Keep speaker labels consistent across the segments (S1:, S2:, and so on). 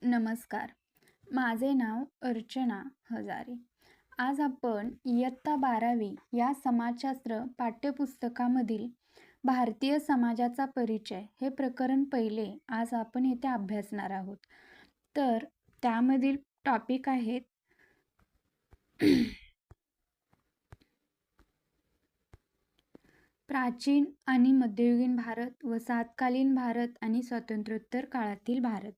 S1: नमस्कार. माझे नाव अर्चना हजारे. आज आपण इयत्ता 12वी या समाजशास्त्र पाठ्यपुस्तकामधील भारतीय समाजाचा परिचय हे प्रकरण पहिले आज आपण येथे अभ्यासणार आहोत. तर त्यामधील टॉपिक आहेत प्राचीन आणि मध्ययुगीन भारत, वसाहतकालीन भारत आणि स्वातंत्र्योत्तर काळातील भारत.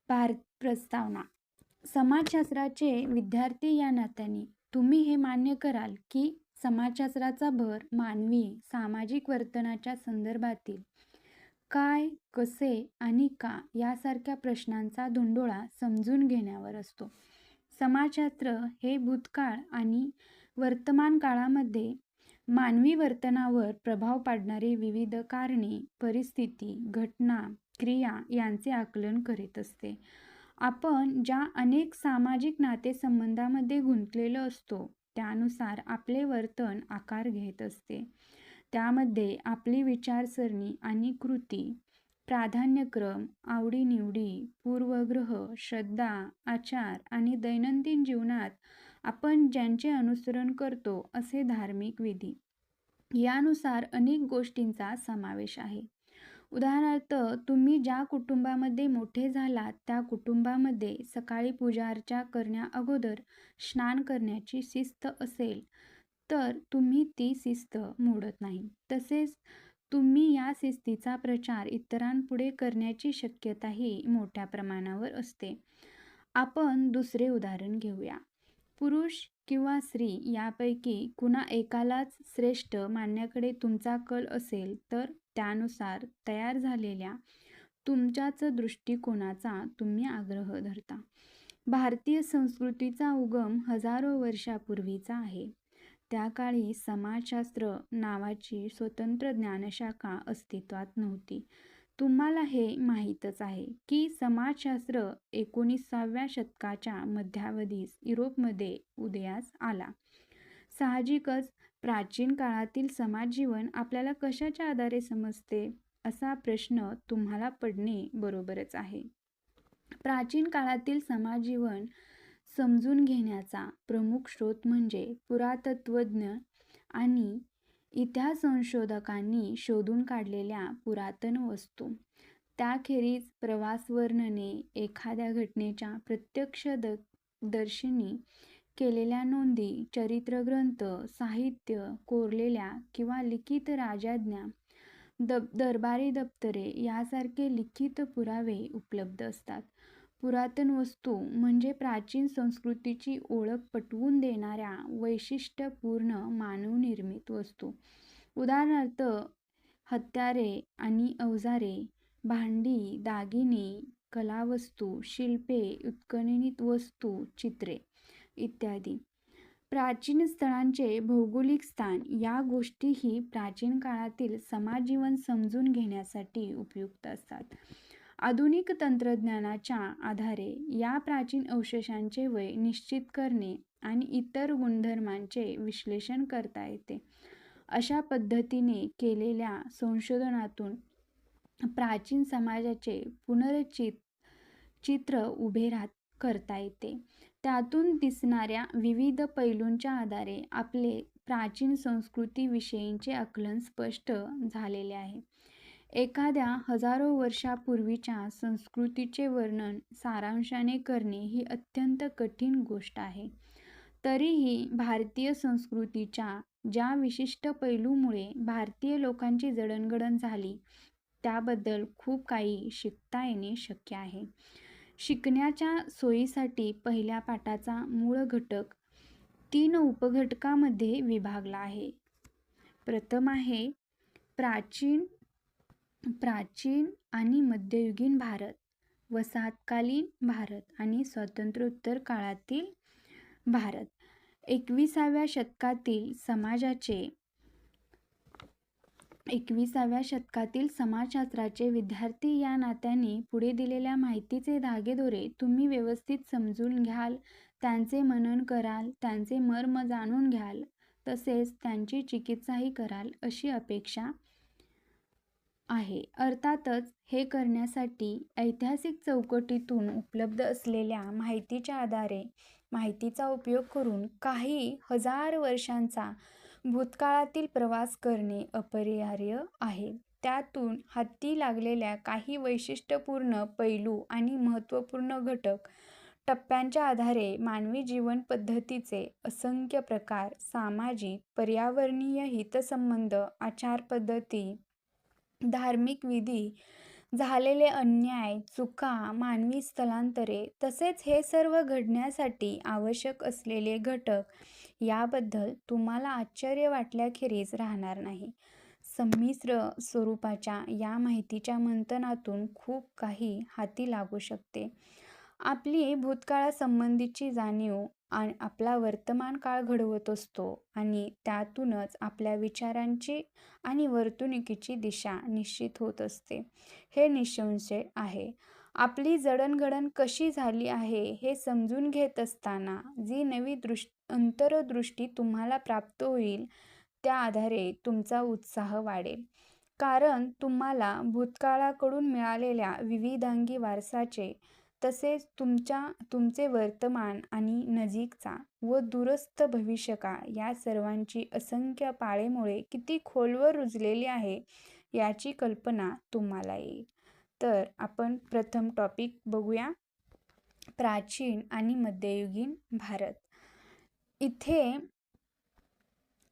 S1: भारत प्रस्तावना. समाजशास्त्राचे विद्यार्थी या नात्याने तुम्ही हे मान्य कराल की समाजशास्त्राचा भर मानवी सामाजिक वर्तनाच्या संदर्भातील काय, कसे आणि का यासारख्या प्रश्नांचा धुंडोळा समजून घेण्यावर असतो. समाजशास्त्र हे भूतकाळ आणि वर्तमान काळामध्ये मानवी वर्तनावर प्रभाव पाडणारी विविध कारणे, परिस्थिती, घटना, क्रिया यांचे आकलन करीत असते. आपण ज्या अनेक सामाजिक नातेसंबंधामध्ये गुंतलेलो असतो त्यानुसार आपले वर्तन आकार घेत असते. त्यामध्ये आपली विचारसरणी आणि कृती, प्राधान्यक्रम, आवडीनिवडी, पूर्वग्रह, श्रद्धा, आचार आणि दैनंदिन जीवनात आपण ज्यांचे अनुसरण करतो असे धार्मिक विधी यानुसार अनेक गोष्टींचा समावेश आहे. उदाहरणार्थ, तुम्ही ज्या कुटुंबामध्ये मोठे झालात त्या कुटुंबामध्ये सकाळी पूजाअर्चा करण्याअगोदर स्नान करण्याची शिस्त असेल तर तुम्ही ती शिस्त मोडत नाही. तसेच तुम्ही या शिस्तीचा प्रचार इतरांपुढे करण्याची शक्यताही मोठ्या प्रमाणावर असते. आपण दुसरे उदाहरण घेऊया. पुरुष किंवा स्त्री यापैकी कुणा एकालाच श्रेष्ठ मानण्याकडे तुमचा कल असेल तर त्यानुसार तयार झालेल्या तुमच्याच दृष्टिकोनाचा तुम्ही आग्रह धरता. भारतीय संस्कृतीचा उगम हजारो वर्षापूर्वीचा आहे. त्या काळी समाजशास्त्र नावाची स्वतंत्र ज्ञानशाखा अस्तित्वात नव्हती. तुम्हाला हे माहीतच आहे की समाजशास्त्र 19व्या शतकाच्या मध्यावधीस युरोपमध्ये उदयास आला. साहजिकच प्राचीन काळातील समाजजीवन आपल्याला कशाच्या आधारे समजते असा प्रश्न तुम्हाला पडणे बरोबरच आहे. प्राचीन काळातील समाजजीवन समजून घेण्याचा प्रमुख स्रोत म्हणजे पुरातत्त्वज्ञ आणि इतिहास संशोधकांनी शोधून काढलेल्या पुरातन वस्तू. त्याखेरीज प्रवासवर्णने, एखाद्या घटनेच्या प्रत्यक्षदर्शींनी केलेल्या नोंदी, चरित्रग्रंथ, साहित्य, कोरलेल्या किंवा लिखित राजआज्ञा, दरबारी दप्तरे यासारखे लिखित पुरावे उपलब्ध असतात. पुरातन वस्तू म्हणजे प्राचीन संस्कृतीची ओळख पटवून देणाऱ्या वैशिष्ट्यपूर्ण मानवनिर्मित वस्तू. उदाहरणार्थ, हत्यारे आणि अवजारे, भांडी, दागिने, कलावस्तू, शिल्पे, उत्खननित वस्तू, चित्रे इत्यादी. प्राचीन स्थळांचे भौगोलिक स्थान या गोष्टीही प्राचीन काळातील समाजजीवन समजून घेण्यासाठी उपयुक्त असतात. आधुनिक तंत्रज्ञानाच्या आधारे या प्राचीन अवशेषांचे वय निश्चित करणे आणि इतर गुणधर्मांचे विश्लेषण करता येते. अशा पद्धतीने केलेल्या संशोधनातून प्राचीन समाजाचे पुनर्चित्र उभे करता येते. त्यातून दिसणाऱ्या विविध पैलूंच्या आधारे आपले प्राचीन संस्कृतीविषयींचे आकलन स्पष्ट झालेले आहे. एखाद्या हजारो वर्षापूर्वीच्या संस्कृतीचे वर्णन सारांशाने करणे ही अत्यंत कठीण गोष्ट आहे. तरीही भारतीय संस्कृतीच्या ज्या विशिष्ट पैलूमुळे भारतीय लोकांची जडणघडण झाली त्याबद्दल खूप काही शिकता येणे शक्य आहे. शिकण्याच्या सोयीसाठी पहिल्या पाठाचा मूळ घटक 3 उपघटकामध्ये विभागला आहे. प्रथम आहे प्राचीन आणि मध्ययुगीन भारत, वसाहतकालीन भारत आणि स्वातंत्र्योत्तर काळातील भारत. 21व्या शतकातील समाजशास्त्राचे विद्यार्थी या नात्याने पुढे दिलेल्या माहितीचे धागेदोरे तुम्ही व्यवस्थित समजून घ्याल, त्यांचे मनन कराल, त्यांचे मर्म जाणून घ्याल, तसेच त्यांची चिकित्साही कराल अशी अपेक्षा आहे. अर्थातच हे करण्यासाठी ऐतिहासिक चौकटीतून उपलब्ध असलेल्या माहितीच्या आधारे माहितीचा उपयोग करून काही हजार वर्षांचा भूतकाळातील प्रवास करणे अपरिहार्य आहे. त्यातून हाती लागलेल्या काही वैशिष्ट्यपूर्ण पैलू आणि महत्त्वपूर्ण घटक टप्प्यांच्या आधारे मानवी जीवन पद्धतीचे असंख्य प्रकार, सामाजिक, पर्यावरणीय हितसंबंध, आचारपद्धती, धार्मिक विधी, झालेले अन्याय, चुका, मानवी स्थलांतरे तसेच हे सर्व घडण्यासाठी आवश्यक असलेले घटक याबद्दल तुम्हाला आश्चर्य वाटल्याखेरीज राहणार नाही. संमिश्र स्वरूपाच्या या माहितीच्या मंथनातून खूप काही हाती लागू शकते. आपली भूतकाळासंबंधीची जाणीव आपला वर्तमान काळ घडवत असतो आणि त्यातूनच आपल्या विचारांची आणि वर्तणुकीची दिशा निश्चित होत असते. हे निःसंशय आहे. आपली जडणघडण कशी झाली आहे हे समजून घेत असताना जी नवी अंतर्दृष्टी तुम्हाला प्राप्त होईल त्या आधारे तुमचा उत्साह वाढेल. कारण तुम्हाला भूतकाळाकडून मिळालेल्या विविधांगी वारसाचे तसेच तुमचे वर्तमान आणि नजीकचा व दूरस्थ भविष्यकाळ या सर्वांची असंख्य पाळेमुळे किती खोलवर रुजलेली आहे याची कल्पना तुम्हाला येईल. तर आपण प्रथम टॉपिक बघूया, प्राचीन आणि मध्ययुगीन भारत.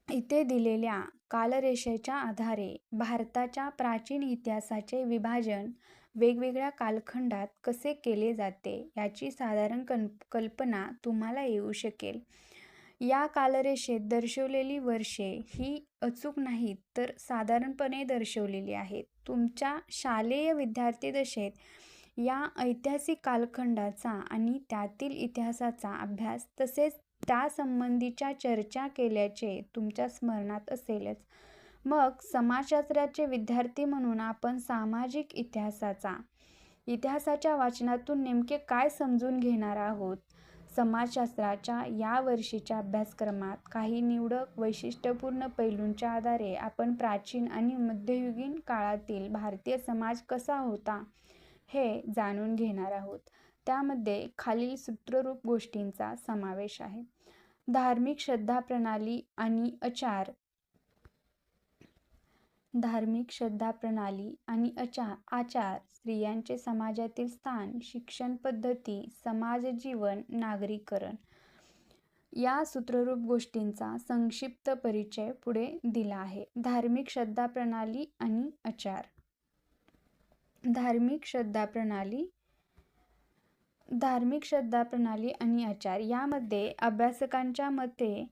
S1: इथे दिलेल्या कालरेषेच्या आधारे भारताच्या प्राचीन इतिहासाचे विभाजन वेगवेगळ्या कालखंडात कसे केले जाते याची साधारण कल्पना तुम्हाला येऊ शकेल. या कालरेषेत दर्शवलेली वर्षे ही अचूक नाहीत तर साधारणपणे दर्शवलेली आहेत. तुमच्या शालेय विद्यार्थी दशेत या ऐतिहासिक कालखंडाचा आणि त्यातील इतिहासाचा अभ्यास तसेच त्यासंबंधीच्या चर्चा केल्याचे तुमच्या स्मरणात असेलच. मग समाजशास्त्राचे विद्यार्थी म्हणून आपण सामाजिक इतिहासाच्या वाचनातून नेमके काय समजून घेणार आहोत? समाजशास्त्राच्या या वर्षीच्या अभ्यासक्रमात काही निवडक वैशिष्ट्यपूर्ण पैलूंच्या आधारे आपण प्राचीन आणि मध्ययुगीन काळातील भारतीय समाज कसा होता हे जाणून घेणार आहोत. त्यामध्ये खालील सूत्ररूप गोष्टींचा समावेश आहे. धार्मिक श्रद्धाप्रणाली आणि आचार. स्त्रियांचे समाजातील स्थान, शिक्षण पद्धती, समाजजीवन, नागरीकरण या सूत्ररूप गोष्टींचा संक्षिप्त परिचय पुढे दिला आहे. धार्मिक श्रद्धाप्रणाली आणि आचार. धार्मिक श्रद्धाप्रणाली आणि आचार यामध्ये अभ्यासकांच्या मते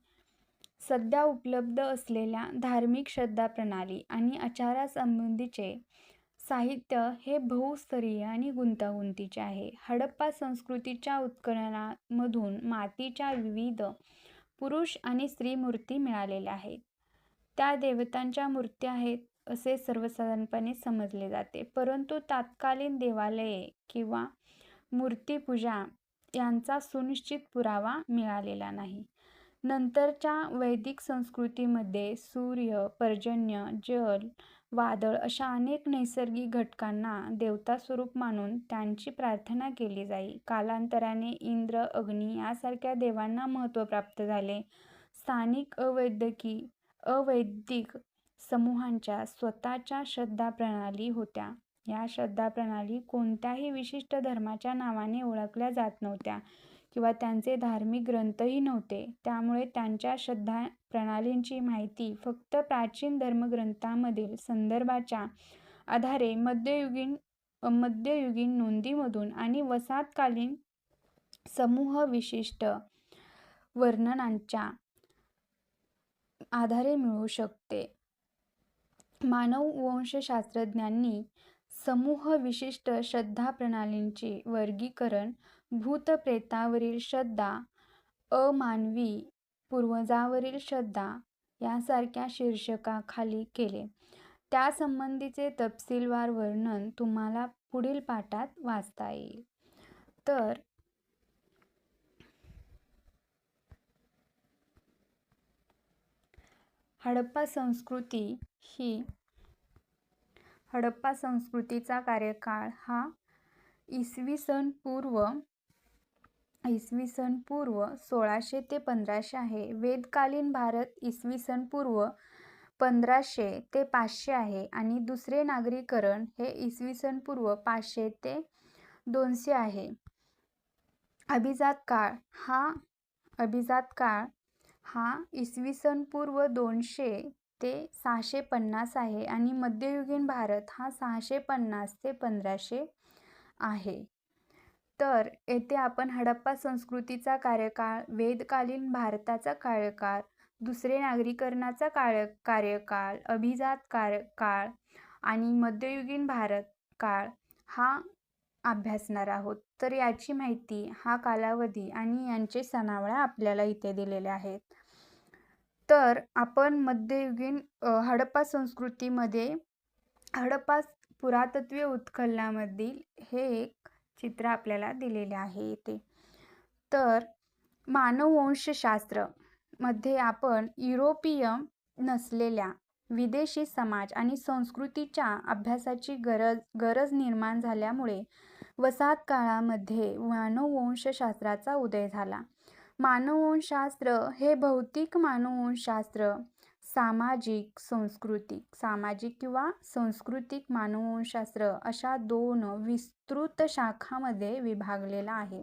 S1: सध्या उपलब्ध असलेल्या धार्मिक श्रद्धाप्रणाली आणि आचारासंबंधीचे साहित्य हे बहुस्तरीय आणि गुंतागुंतीचे आहे. हडप्पा संस्कृतीच्या उत्खननामधून मातीच्या विविध पुरुष आणि स्त्री मूर्ती मिळालेल्या आहेत. त्या देवतांच्या मूर्त्या आहेत असे सर्वसाधारणपणे समजले जाते, परंतु तत्कालीन देवालये किंवा मूर्तिपूजा यांचा सुनिश्चित पुरावा मिळालेला नाही. नंतरच्या वैदिक संस्कृतीमध्ये सूर्य, पर्जन्य, जल, वादळ अशा अनेक नैसर्गिक घटकांना देवतास्वरूप मानून त्यांची प्रार्थना केली जाई. कालांतराने इंद्र, अग्नी यासारख्या देवांना महत्त्व प्राप्त झाले. स्थानिक अवैदिक समूहांच्या स्वतःच्या श्रद्धाप्रणाली होत्या. या श्रद्धाप्रणाली कोणत्याही विशिष्ट धर्माच्या नावाने ओळखल्या जात नव्हत्या किंवा त्यांचे धार्मिक ग्रंथही नव्हते. त्यामुळे त्यांच्या श्रद्धाप्रणालींची माहिती फक्त प्राचीन धर्मग्रंथांमधील संदर्भाच्या आधारे मध्ययुगीन नोंदींमधून आणि वसाहतकालीन समूहविशिष्ट वर्णनांच्या आधारे मिळू शकते. मानववंशशास्त्रज्ञांनी समूहविशिष्ट श्रद्धाप्रणालींचे वर्गीकरण भूत-प्रेतावरील श्रद्धा, अमानवी पूर्वजांवरील श्रद्धा यासारख्या शीर्षकाखाली केले. त्यासंबंधीचे तपशीलवार वर्णन तुम्हाला पुढील पाठात वाचता येईल. तर हडप्पा संस्कृती ही हडप्पा संस्कृतीचा कार्यकाळ हा इसवी सन पूर्व 1600 ते 1500 आहे. वेदकालीन भारत इसवी सन पूर्व 1500 ते 500 आहे आणि दुसरे नागरीकरण हे इसवी सन पूर्व 500 ते 200 आहे. अभिजात काळ हा इसवी सन पूर्व 200 ते 650 आहे आणि मध्ययुगीन भारत हा 650 ते 1500 आहे. तर येथे आपण हडप्पा संस्कृतीचा कार्यकाळ, वेदकालीन भारताचा कार्यकाळ, दुसरे नागरीकरणाचा कार्यकाळ, अभिजात काळ आणि मध्ययुगीन भारत काळ हा अभ्यासणार आहोत. तर याची माहिती, हा कालावधी आणि यांचे सनावळ्या आपल्याला इथे दिलेले आहेत. तर आपण मध्ययुगीन हडप्पा संस्कृतीमध्ये हडप्पा पुरातत्वीय उत्खननामधील हे एक चित्र आपल्याला दिलेले आहे इथे. तर मानववंशशास्त्र मध्ये आपण युरोपीय नसलेल्या विदेशी समाज आणि संस्कृतीच्या अभ्यासाची गरज निर्माण झाल्यामुळे वसाहत काळामध्ये मानववंशशास्त्राचा उदय झाला. मानववंशशास्त्र हे भौतिक मानववंशशास्त्र, सामाजिक किंवा सांस्कृतिक मानववंशशास्त्र अशा 2 विस्तृत शाखांमध्ये विभागलेला आहे.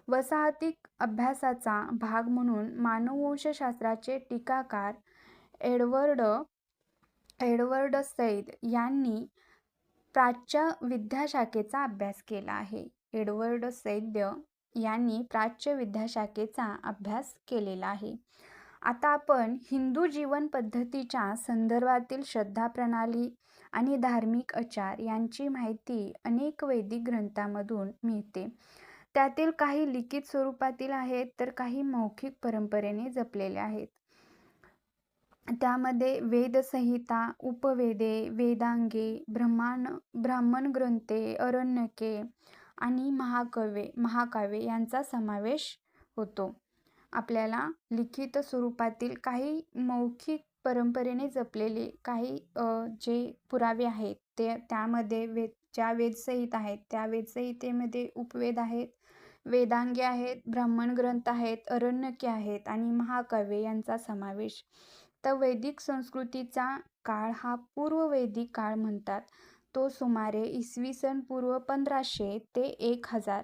S1: वसाहतीक अभ्यासाचा भाग म्हणून मानववंशशास्त्राचे टीकाकार एडवर्ड सैद यांनी प्राच्य विद्याशाखेचा अभ्यास केला आहे. एडवर्ड सैद यांनी प्राच्य विद्याशाखेचा अभ्यास केलेला आहे. आता आपण हिंदू जीवन पद्धतीच्या संदर्भातील श्रद्धाप्रणाली आणि धार्मिक आचार यांची माहिती अनेक वैदिक ग्रंथांमधून मिळते. त्यातील काही लिखित स्वरूपातील आहेत तर काही मौखिक परंपरेने जपलेले आहेत. त्यामध्ये वेदसंहिता, उपवेदे, वेदांगे, ब्राह्मण ग्रंथे, अरण्यके आणि महाकाव्ये यांचा समावेश होतो. आपल्याला लिखित स्वरूपातील काही मौखिक परंपरेने जपलेले काही जे पुरावे आहेत त्यामध्ये ज्या वेदसंहिता आहेत त्या वेदसंहितेमध्ये उपवेद आहेत, वेदांगे आहेत, ब्राह्मण ग्रंथ आहेत, अरण्यके आहेत आणि महाकाव्ये यांचा समावेश. तर वैदिक संस्कृतीचा काळ हा पूर्व वैदिक काळ म्हणतात. तो सुमारे इसवी सन पूर्व 1500 ते 1000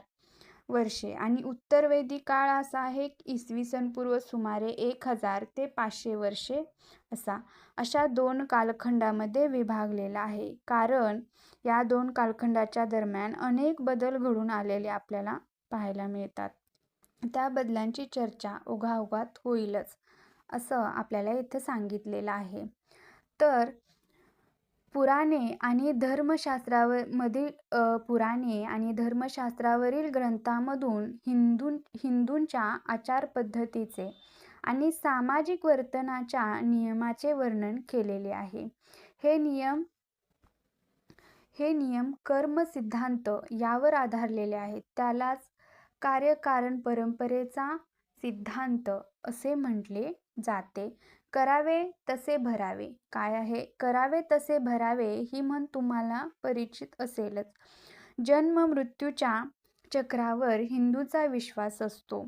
S1: वर्षे आणि उत्तर वैदिक काळ असा आहे इसवी सन पूर्व सुमारे 1000 ते 500 वर्षे अशा 2 कालखंडामध्ये विभागलेला आहे. कारण या 2 कालखंडाच्या दरम्यान अनेक बदल घडून आलेले आपल्याला पाहायला मिळतात. त्या बदलांची चर्चा ओघाओघात होईलच असं आपल्याला इथं सांगितलेलं आहे. तर पुराणे आणि धर्मशास्त्रावरील ग्रंथांमधून हिंदूंच्या आचारपद्धतीचे आणि सामाजिक वर्तनाच्या नियमाचे वर्णन केलेले आहे. हे नियम कर्म सिद्धांत यावर आधारलेले आहेत. त्यालाच कार्यकारण परंपरेचा सिद्धांत असे म्हटले जाते. करावे तसे भरावे. काय आहे? करावे तसे भरावे ही म्हण तुम्हाला परिचित असेलच. जन्म मृत्यूच्या चक्रावर हिंदूंचा विश्वास असतो.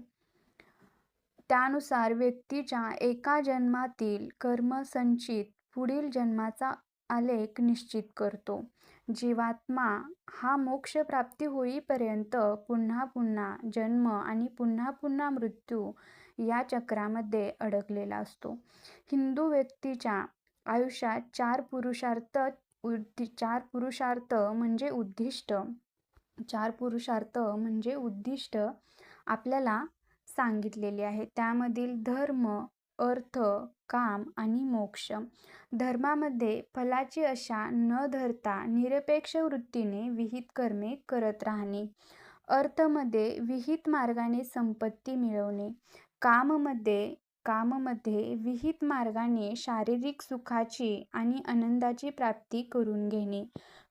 S1: त्यानुसार व्यक्तीच्या एका जन्मातील कर्मसंचित पुढील जन्माचा आलेख निश्चित करतो. जीवात्मा हा मोक्षप्राप्ती होईपर्यंत पुन्हा पुन्हा जन्म आणि पुन्हा पुन्हा मृत्यू या चक्रामध्ये अडकलेला असतो. हिंदू व्यक्तीच्या आयुष्यात 4 पुरुषार्थ म्हणजे उद्दिष्ट आपल्याला सांगितलेले आहे. त्यामधील धर्म, अर्थ, काम आणि मोक्ष. धर्मामध्ये फलाची आशा न धरता निरपेक्ष वृत्तीने विहित कर्मे करत राहणे. अर्थमध्ये विहित मार्गाने संपत्ती मिळवणे. काममध्ये विहित मार्गाने शारीरिक सुखाची आणि आनंदाची प्राप्ती करून घेणे.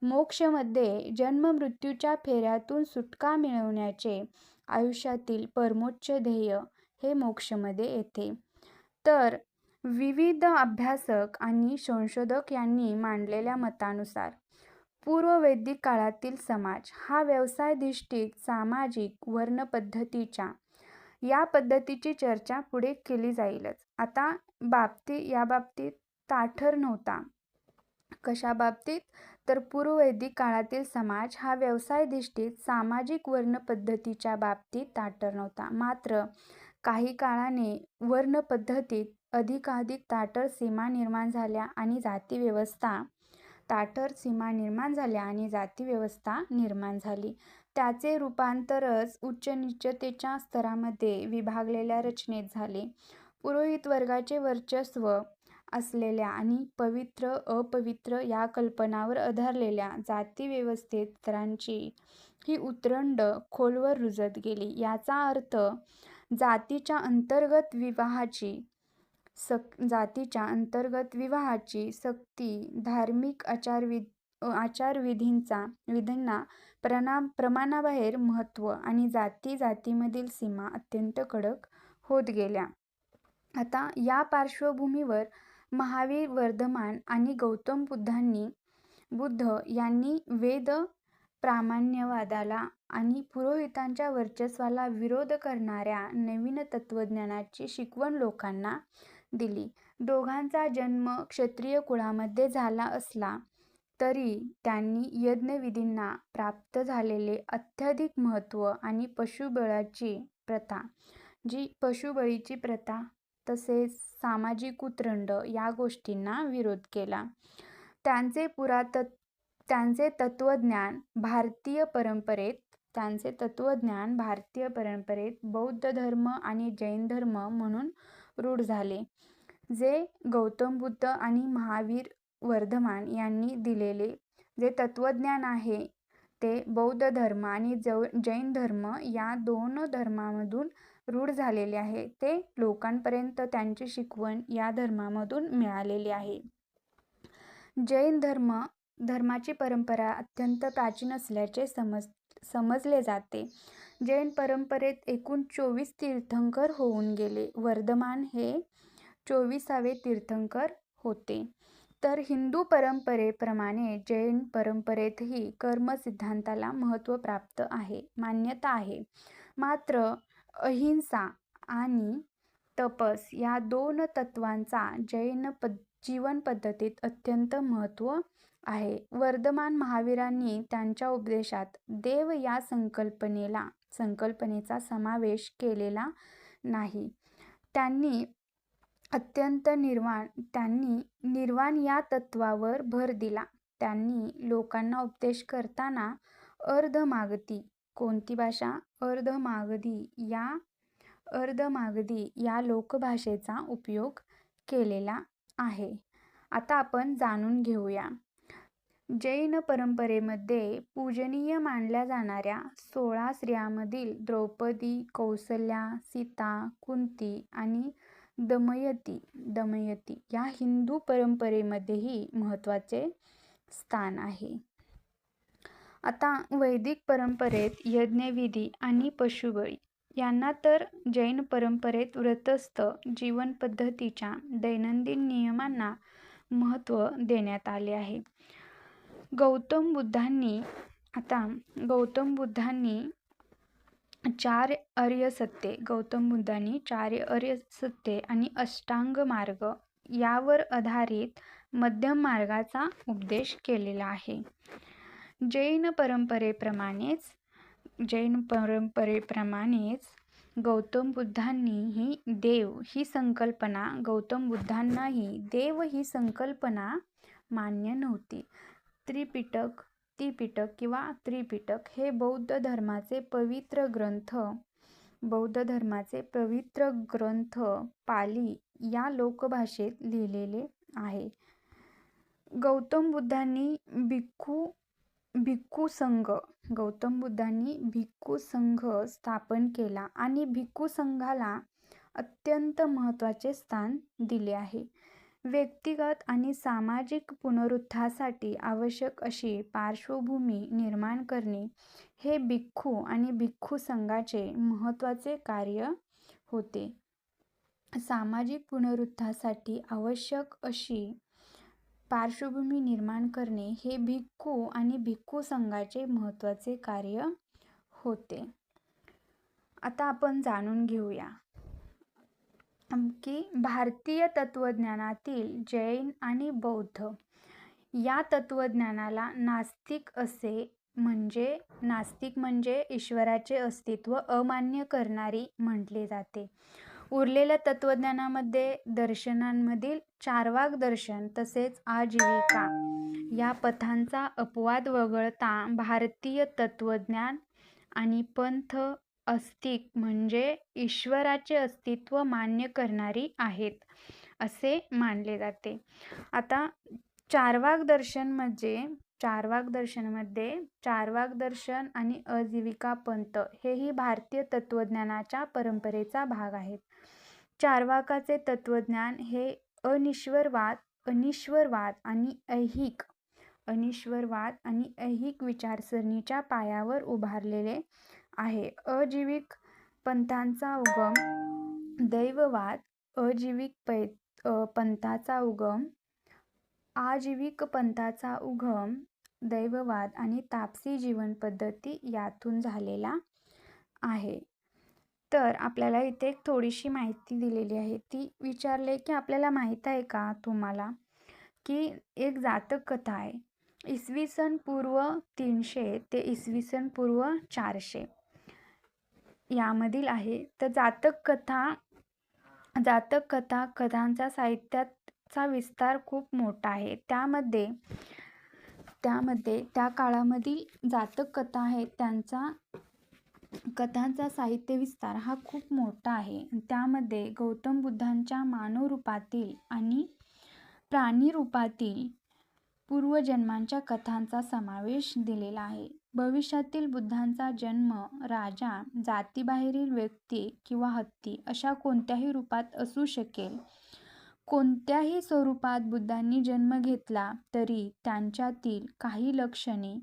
S1: मोक्षमध्ये जन्ममृत्यूच्या फेऱ्यातून सुटका मिळवण्याचे आयुष्यातील परमोच्च ध्येय हे मोक्षमध्ये येते. तर विविध अभ्यासक आणि संशोधक यांनी मांडलेल्या मतानुसार पूर्ववैदिक काळातील समाज हा व्यवसायाधिष्ठित सामाजिक वर्णपद्धतीच्या या पद्धतीची चर्चा पुढे केली जाईलच. आता या बाबतीत ताठर नव्हता. कशा बाबतीत? तर पूर्ववैदिक काळातील समाज हा व्यवसायाधिष्ठित सामाजिक वर्णपद्धतीच्या बाबतीत ताठर नव्हता. मात्र काही काळाने वर्णपद्धतीत अधिकाधिक ताठर सीमा निर्माण झाल्या आणि जातीव्यवस्था निर्माण झाली. त्याचे रूपांतरच उच्च-नीचतेच्या स्तरामध्ये विभागलेल्या रचनेत झाले. पुरोहित वर्गाचे वर्चस्व असलेल्या आणि पवित्र-अपवित्र या कल्पनांवर आधारलेल्या जातीव्यवस्थेत इतरांची ही उतरंड खोलवर रुजत गेली. याचा अर्थ जातीच्या अंतर्गत विवाहाची सक्ती, धार्मिक आचारविधींना प्रमाणाबाहेर महत्त्व आणि जातीमधील सीमा अत्यंत कडक होत गेल्या. आता या पार्श्वभूमीवर महावीर, वर्धमान आणि गौतम बुद्ध यांनी वेद प्रामाण्यवादाला आणि पुरोहितांच्या वर्चस्वाला विरोध करणाऱ्या नवीन तत्त्वज्ञानाची शिकवण लोकांना दिली. दोघांचा जन्म क्षत्रिय कुळामध्ये झाला असला तरी त्यांनी यज्ञविधींना प्राप्त झालेले अत्यधिक महत्त्व आणि पशुबळीची प्रथा तसेच सामाजिक उतरंड या गोष्टींना विरोध केला. त्यांचे तत्त्वज्ञान भारतीय परंपरेत बौद्ध धर्म आणि जैन धर्म म्हणून रूढ झाले. जे गौतम बुद्ध आणि महावीर, वर्धमान यांनी दिलेले जे तत्त्वज्ञान आहे ते बौद्ध धर्म आणि जैन धर्म या दोन धर्मामधून रूढ झालेले आहे. ते लोकांपर्यंत त्यांची शिकवण या धर्मामधून मिळालेली आहे. जैन धर्माची परंपरा अत्यंत प्राचीन असल्याचे समजले जाते. जैन परंपरेत एकूण 24 तीर्थंकर होऊन गेले. वर्धमान हे 24वे तीर्थंकर होते. तर हिंदू परंपरेप्रमाणे जैन परंपरेतही कर्म सिद्धांताला महत्त्व प्राप्त आहे, मान्यता आहे. मात्र अहिंसा आणि तपस या दोन तत्त्वांचा जैन जीवनपद्धतीत अत्यंत महत्त्व आहे. वर्धमान महावीरांनी त्यांच्या उपदेशात देव या संकल्पनेचा समावेश केलेला नाही. त्यांनी निर्वाण या तत्त्वावर भर दिला. त्यांनी लोकांना उपदेश करताना अर्धमागधी कोणती भाषा? अर्धमागधी या लोकभाषेचा उपयोग केलेला आहे. आता आपण जाणून घेऊया. जैन परंपरेमध्ये पूजनीय मानल्या जाणाऱ्या 16 स्त्रियांमधील द्रौपदी, कौसल्या, सीता, कुंती आणि दमयंती या हिंदू परंपरेमध्येही महत्त्वाचे स्थान आहे. आता वैदिक परंपरेत यज्ञविधी आणि पशुबळी यांना तर जैन परंपरेत व्रतस्थ जीवनपद्धतीच्या दैनंदिन नियमांना महत्त्व देण्यात आले आहे. गौतम बुद्धांनी 4 आर्य सत्ये आणि अष्टांग मार्ग यावर आधारित मध्यम मार्गाचा उपदेश केलेला आहे. जैन परंपरेप्रमाणेच गौतम बुद्धांनाही देव ही संकल्पना मान्य नव्हती. त्रिपिटक हे बौद्ध धर्माचे पवित्र ग्रंथ पाली या लोकभाषेत लिहिलेले आहे. गौतम बुद्धांनी भिक्खू संघ स्थापन केला आणि भिक्खू संघाला अत्यंत महत्त्वाचे स्थान दिले आहे. व्यक्तिगत आणि सामाजिक पुनरुत्थानासाठी आवश्यक अशी पार्श्वभूमी निर्माण करणे हे भिक्खू आणि भिक्खू संघाचे महत्त्वाचे कार्य होते. सामाजिक पुनरुत्थानासाठी आवश्यक अशी पार्श्वभूमी निर्माण करणे हे भिक्खू आणि भिक्खू संघाचे महत्त्वाचे कार्य होते. आता आपण जाणून घेऊया की भारतीय तत्त्वज्ञानातील जैन आणि बौद्ध या तत्त्वज्ञानाला नास्तिक म्हणजे ईश्वराचे अस्तित्व अमान्य करणारी म्हटले जाते. उरलेल्या तत्त्वज्ञानामध्ये दर्शनांमधील चार्वाक दर्शन तसेच आजीविका या पथांचा अपवाद वगळता भारतीय तत्त्वज्ञान आणि पंथ आस्तिक म्हणजे ईश्वराचे अस्तित्व मान्य करणारी आहेत असे मानले जाते. आता चार्वाक दर्शन आणि आजीविका पंथ हेही भारतीय तत्त्वज्ञानाच्या परंपरेचा भाग आहेत. चार्वाकाचे तत्त्वज्ञान हे अनिश्वरवाद आणि ऐहिक विचारसरणीच्या पायावर उभारलेले आहे. आजीविक पंथाचा उगम दैववाद आणि तापसी जीवन पद्धती यातून झालेला आहे. तर आपल्याला इथे एक थोडीशी माहिती दिलेली आहे. ती विचारले की आपल्याला माहीत आहे का तुम्हाला की एक जातक कथा आहे इसवी सन पूर्व 300 ते इसवी सन पूर्व 400 यामधील आहे. तर कथांचा साहित्याचा विस्तार खूप मोठा आहे. त्यामध्ये त्या काळामधील जातक कथा आहेत त्यांचा कथांचा साहित्य विस्तार हा खूप मोठा आहे. त्यामध्ये गौतम बुद्धांच्या मानव रूपातील आणि प्राणी रूपातील पूर्वजन्मांच्या कथांचा समावेश दिलेला आहे. भविष्यातील बुद्धांचा जन्म राजा, जातीबाहेरील व्यक्ती किंवा हत्ती अशा कोणत्याही रूपात असू शकेल. कोणत्याही स्वरूपात बुद्धांनी जन्म घेतला तरी त्यांच्यातील काही लक्षणे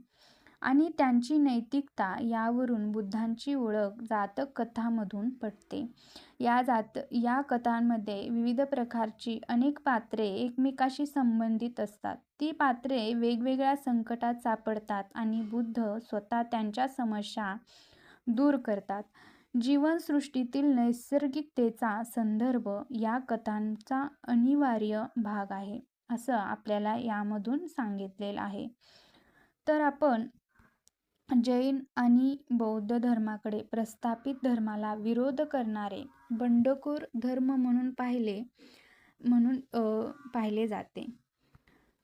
S1: आणि त्यांची नैतिकता यावरून बुद्धांची ओळख जातक कथांमधून पटते. या कथांमध्ये विविध प्रकारची अनेक पात्रे एकमेकाशी संबंधित असतात. ती पात्रे वेगवेगळ्या संकटात सापडतात आणि बुद्ध स्वतः त्यांच्या समस्या दूर करतात. जीवनसृष्टीतील नैसर्गिकतेचा संदर्भ या कथांचा अनिवार्य भाग आहे असं आपल्याला यामधून सांगितलेलं आहे. तर आपण जैन आणि बौद्ध धर्माकडे प्रस्थापित धर्माला विरोध करणारे बंडखोर धर्म म्हणून पाहिले जाते.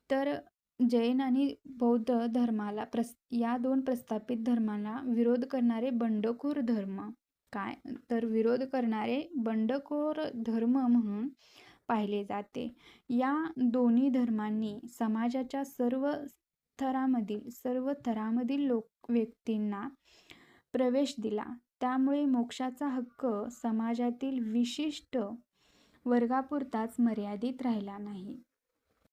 S1: तर जैन आणि बौद्ध धर्माला या दोन प्रस्थापित धर्माला विरोध करणारे बंडखोर धर्म धर्म म्हणून पाहिले जाते. या दोन्ही धर्मांनी समाजाच्या सर्व थरामधील व्यक्तींना प्रवेश दिला. त्यामुळे मोक्षाचा हक्क समाजातील विशिष्ट वर्गापुरताच मर्यादित राहिला नाही.